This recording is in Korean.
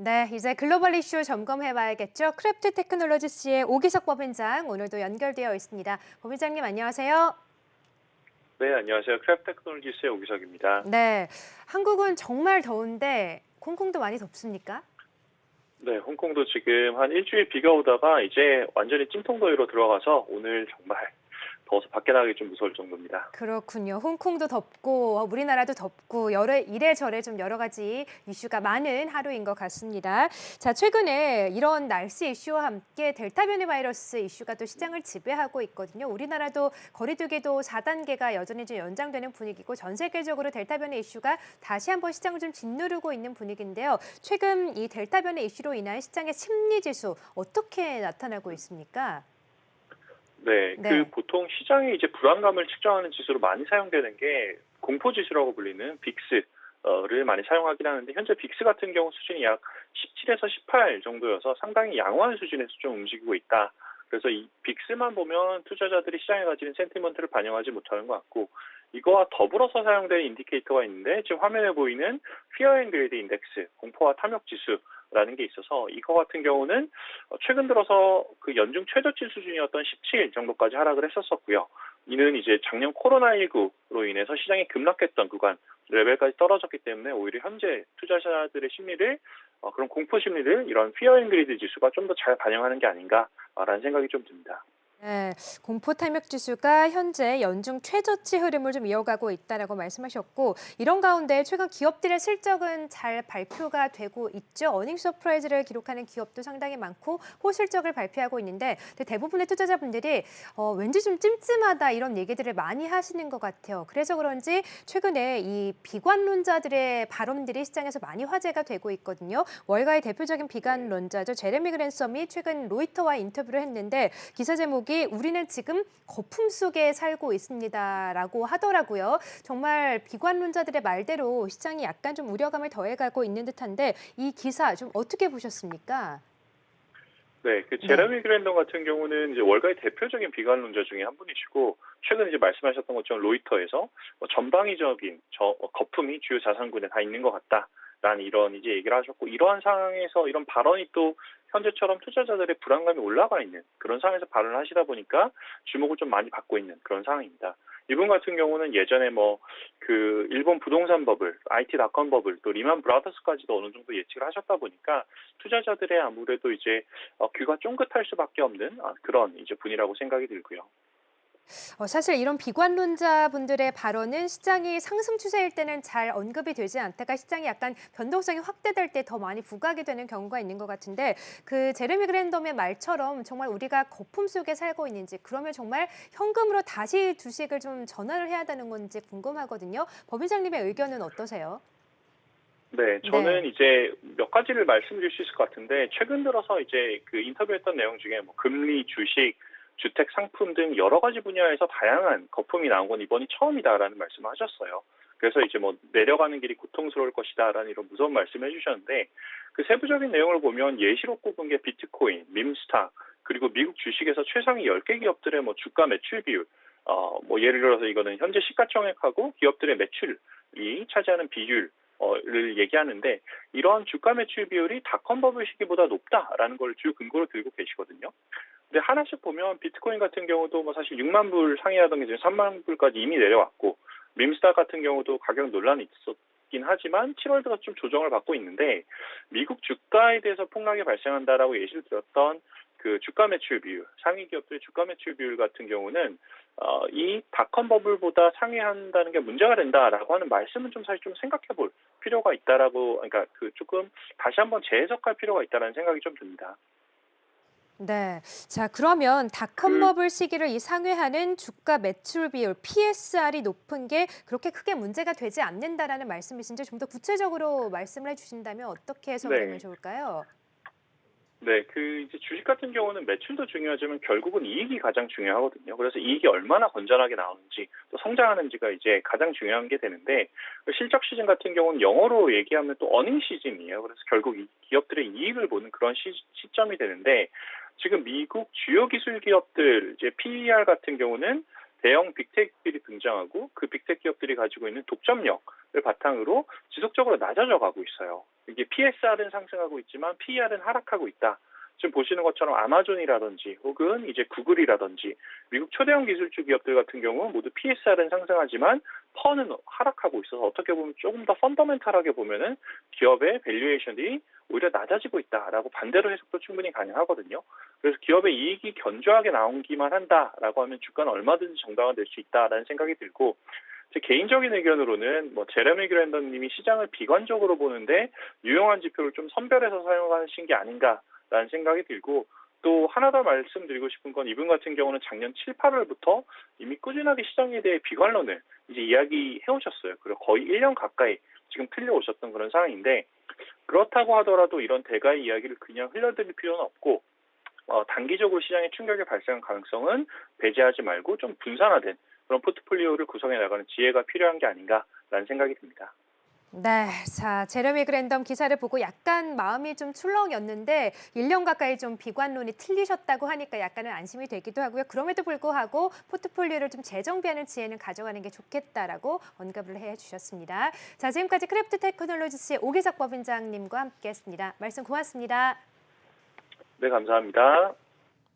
네, 이제 글로벌 이슈 점검해봐야겠죠. 크래프트 테크놀로지스의 오기석 법인장 오늘도 연결되어 있습니다. 법인장님 안녕하세요. 네, 안녕하세요. 크랩 테크놀로지스의 오기석입니다. 네, 한국은 정말 더운데 홍콩도 많이 덥습니까? 네, 홍콩도 지금 한 일주일 비가 오다가 이제 완전히 찜통더위로 들어가서 오늘 정말 더워서 밖에 나가기 좀 무서울 정도입니다. 그렇군요. 홍콩도 덥고 우리나라도 덥고 이래저래 좀 여러 가지 이슈가 많은 하루인 것 같습니다. 자, 최근에 이런 날씨 이슈와 함께 델타 변이 바이러스 이슈가 또 시장을 지배하고 있거든요. 우리나라도 거리두기도 4단계가 여전히 좀 연장되는 분위기고 전 세계적으로 델타 변이 이슈가 다시 한번 시장을 좀 짓누르고 있는 분위기인데요. 최근 이 델타 변이 이슈로 인한 시장의 심리 지수 어떻게 나타나고 있습니까? 네, 네. 보통 시장에 이제 불안감을 측정하는 지수로 많이 사용되는 게 공포 지수라고 불리는 빅스를 많이 사용하긴 하는데 현재 빅스 같은 경우 수준이 약 17에서 18 정도여서 상당히 양호한 수준에서 좀 움직이고 있다. 그래서 이 빅스만 보면 투자자들이 시장에 가지는 센티먼트를 반영하지 못하는 것 같고 이거와 더불어서 사용되는 인디케이터가 있는데 지금 화면에 보이는 Fear and Greed 인덱스, 공포와 탐욕 지수라는 게 있어서 이거 같은 경우는 최근 들어서 그 연중 최저치 수준이었던 17 정도까지 하락을 했었었고요. 이는 이제 작년 코로나19로 인해서 시장이 급락했던 구간 레벨까지 떨어졌기 때문에 오히려 현재 투자자들의 심리를 그런 공포 심리를 이런 Fear and Greed 지수가 좀 더 잘 반영하는 게 아닌가라는 생각이 좀 듭니다. 네, 공포 탐욕 지수가 현재 연중 최저치 흐름을 좀 이어가고 있다라고 말씀하셨고 이런 가운데 최근 기업들의 실적은 잘 발표가 되고 있죠. 어닝 서프라이즈를 기록하는 기업도 상당히 많고 호실적을 발표하고 있는데 대부분의 투자자분들이 왠지 좀 찜찜하다 이런 얘기들을 많이 하시는 것 같아요. 그래서 그런지 최근에 이 비관론자들의 발언들이 시장에서 많이 화제가 되고 있거든요. 월가의 대표적인 비관론자죠. 제레미 그랜섬이 최근 로이터와 인터뷰를 했는데 기사 제목이 우리는 지금 거품 속에 살고 있습니다라고 하더라고요. 정말 비관론자들의 말대로 시장이 약간 좀 우려감을 더해가고 있는 듯한데 이 기사 좀 어떻게 보셨습니까? 네, 네. 제레미 그랜덤 같은 경우는 이제 월가의 대표적인 비관론자 중에 한 분이시고 최근 이제 말씀하셨던 것처럼 로이터에서 전방위적인 거품이 주요 자산군에 다 있는 것 같다라는 이런 이제 얘기를 하셨고 이러한 상황에서 이런 발언이 또 현재처럼 투자자들의 불안감이 올라가 있는 그런 상황에서 발언을 하시다 보니까 주목을 좀 많이 받고 있는 그런 상황입니다. 이분 같은 경우는 예전에 일본 부동산 버블, IT 닷컴 버블, 또 리만 브라더스까지도 어느 정도 예측을 하셨다 보니까 투자자들의 아무래도 이제 귀가 쫑긋할 수밖에 없는 그런 이제 분이라고 생각이 들고요. 사실 이런 비관론자분들의 발언은 시장이 상승 추세일 때는 잘 언급이 되지 않다가 시장이 약간 변동성이 확대될 때 더 많이 부각이 되는 경우가 있는 것 같은데 그 제레미 그랜덤의 말처럼 정말 우리가 거품 속에 살고 있는지 그러면 정말 현금으로 다시 주식을 좀 전환을 해야 되는 건지 궁금하거든요. 법인장님의 의견은 어떠세요? 네, 저는 네. 이제 몇 가지를 말씀드릴 수 있을 것 같은데 최근 들어서 이제 그 인터뷰했던 내용 중에 뭐 금리, 주식, 주택 상품 등 여러 가지 분야에서 다양한 거품이 나온 건 이번이 처음이다라는 말씀을 하셨어요. 그래서 이제 뭐 내려가는 길이 고통스러울 것이다라는 이런 무서운 말씀을 해주셨는데 그 세부적인 내용을 보면 예시로 꼽은 게 비트코인, 밈스탁, 그리고 미국 주식에서 최상위 10개 기업들의 뭐 주가 매출 비율, 뭐 예를 들어서 이거는 현재 시가총액하고 기업들의 매출이 차지하는 비율 를 얘기하는데 이러한 주가 매출 비율이 닷컴 버블 시기보다 높다라는 걸 주 근거로 들고 계시거든요. 근데 하나씩 보면 비트코인 같은 경우도 뭐 사실 6만 불 상회하던 게 지금 3만 불까지 이미 내려왔고 밈스탁 같은 경우도 가격 논란이 있었긴 하지만 7월 들어서 좀 조정을 받고 있는데 미국 주가에 대해서 폭락이 발생한다라고 예시를 들었던 그 주가 매출 비율, 상위 기업들의 주가 매출 비율 같은 경우는 이 닷컴 버블보다 상회한다는 게 문제가 된다라고 하는 말씀은 좀 사실 좀 생각해 볼 필요가 있다라고 그러니까 그 조금 다시 한번 재해석할 필요가 있다라는 생각이 좀 듭니다. 네. 자, 그러면 닷컴 그 버블 시기를 이 상회하는 주가 매출 비율 PSR이 높은 게 그렇게 크게 문제가 되지 않는다라는 말씀이신지 좀 더 구체적으로 말씀을 해주신다면 어떻게 해석이 되면 네. 좋을까요? 네, 이제 주식 같은 경우는 매출도 중요하지만 결국은 이익이 가장 중요하거든요. 그래서 이익이 얼마나 건전하게 나오는지, 또 성장하는지가 이제 가장 중요한 게 되는데, 그 실적 시즌 같은 경우는 영어로 얘기하면 또 어닝 시즌이에요. 그래서 결국 이 기업들의 이익을 보는 그런 시점이 되는데, 지금 미국 주요 기술 기업들, 이제 PER 같은 경우는 대형 빅테크들이 등장하고 그 빅테크 기업들이 가지고 있는 독점력을 바탕으로 지속적으로 낮아져 가고 있어요. 이게 PSR은 상승하고 있지만 PER은 하락하고 있다. 지금 보시는 것처럼 아마존이라든지 혹은 이제 구글이라든지 미국 초대형 기술주 기업들 같은 경우 모두 PSR은 상승하지만 퍼는 하락하고 있어서 어떻게 보면 조금 더 펀더멘탈하게 보면은 기업의 밸류에이션이 오히려 낮아지고 있다라고 반대로 해석도 충분히 가능하거든요. 그래서 기업의 이익이 견조하게 나오기만 한다라고 하면 주가는 얼마든지 정당화될 수 있다라는 생각이 들고 제 개인적인 의견으로는 뭐 제레미 그랜덤님이 시장을 비관적으로 보는데 유용한 지표를 좀 선별해서 사용하신 게 아닌가라는 생각이 들고 또 하나 더 말씀드리고 싶은 건 이분 같은 경우는 작년 7, 8월부터 이미 꾸준하게 시장에 대해 비관론을 이제 이야기해 오셨어요. 그리고 거의 1년 가까이 지금 틀려 오셨던 그런 상황인데 그렇다고 하더라도 이런 대가의 이야기를 그냥 흘려드릴 필요는 없고 단기적으로 시장에 충격이 발생할 가능성은 배제하지 말고 좀 분산화된 그런 포트폴리오를 구성해 나가는 지혜가 필요한 게 아닌가라는 생각이 듭니다. 네, 자, 제레미 그랜덤 기사를 보고 약간 마음이 좀 출렁였는데 1년 가까이 좀 비관론이 틀리셨다고 하니까 약간은 안심이 되기도 하고요. 그럼에도 불구하고 포트폴리오를 좀 재정비하는 지혜는 가져가는 게 좋겠다라고 언급을 해주셨습니다. 자, 지금까지 크래프트 테크놀로지스의 오기석 법인장님과 함께했습니다. 말씀 고맙습니다. 네, 감사합니다.